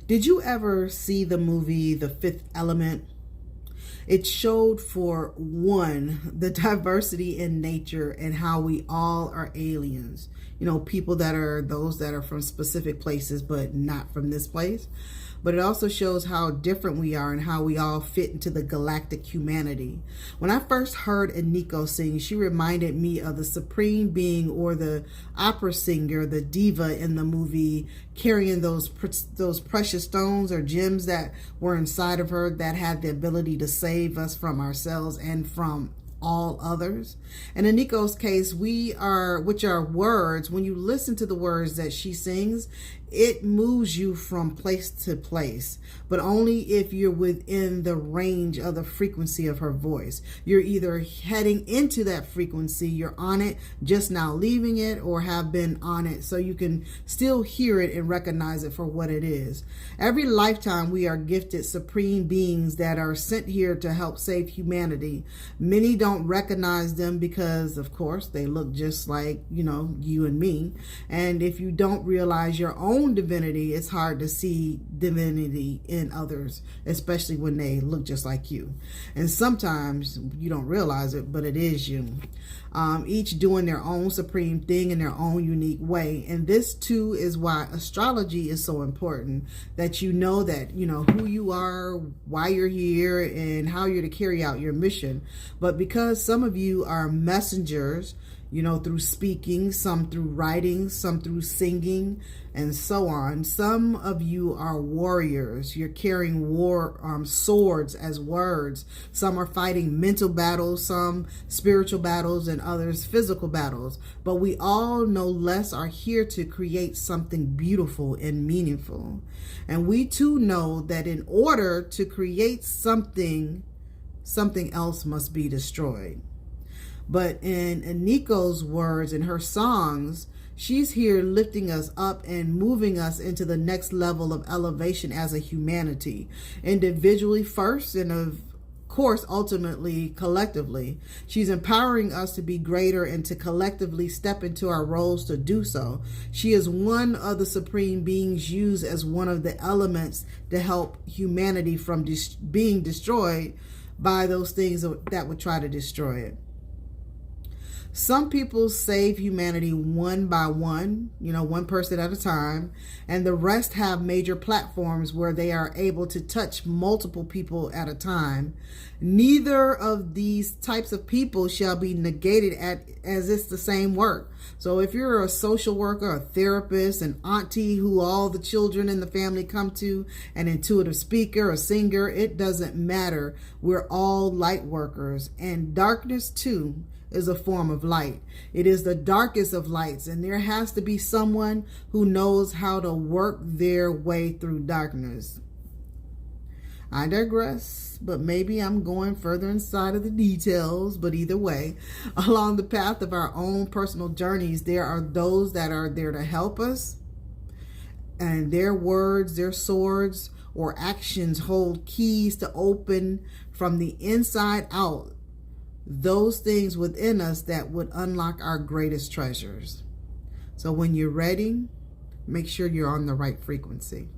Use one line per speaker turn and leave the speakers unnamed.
Did you ever see the movie The Fifth Element? It showed, for one, the diversity in nature and how we all are aliens. You know, people that are those that are from specific places, but not from this place. But it also shows how different we are and how we all fit into the galactic humanity. When I first heard Eniko sing, she reminded me of the supreme being, or the opera singer, the diva in the movie, carrying those precious stones or gems that were inside of her that had the ability to save us from ourselves and from all others. And in Nico's case, which are words, when you listen to the words that she sings, it moves you from place to place, but only if you're within the range of the frequency of her voice. You're either heading into that frequency, you're on it, just now leaving it, or have been on it, so you can still hear it and recognize it for what it is. Every lifetime we are gifted supreme beings that are sent here to help save humanity. Many don't recognize them because, of course, they look just like, you and me. And if you don't realize your own divinity, it's hard to see divinity in others, especially when they look just like you. And sometimes you don't realize it, but it is you. Each doing their own supreme thing in their own unique way. And this too is why astrology is so important, that you know who you are, why you're here, and how you're to carry out your mission. But because some of you are messengers, through speaking, some through writing, some through singing, and so on. Some of you are warriors. You're carrying swords as words. Some are fighting mental battles, some spiritual battles, and others physical battles. But we all, no less, are here to create something beautiful and meaningful. And we too know that in order to create something else must be destroyed. But in Eniko's words and her songs, she's here lifting us up and moving us into the next level of elevation as a humanity, individually first, and of course, ultimately, collectively. She's empowering us to be greater and to collectively step into our roles to do so. She is one of the supreme beings used as one of the elements to help humanity from being destroyed by those things that would try to destroy it. Some people save humanity one by one, one person at a time, and the rest have major platforms where they are able to touch multiple people at a time. Neither of these types of people shall be negated as it's the same work. So if you're a social worker, a therapist, an auntie who all the children in the family come to, an intuitive speaker, a singer, it doesn't matter. We're all light workers, and darkness too is a form of light. It is the darkest of lights, and there has to be someone who knows how to work their way through darkness. I digress, but maybe I'm going further inside of the details. But either way, along the path of our own personal journeys, there are those that are there to help us, and their words, their swords, or actions hold keys to open from the inside out those things within us that would unlock our greatest treasures. So when you're ready, make sure you're on the right frequency.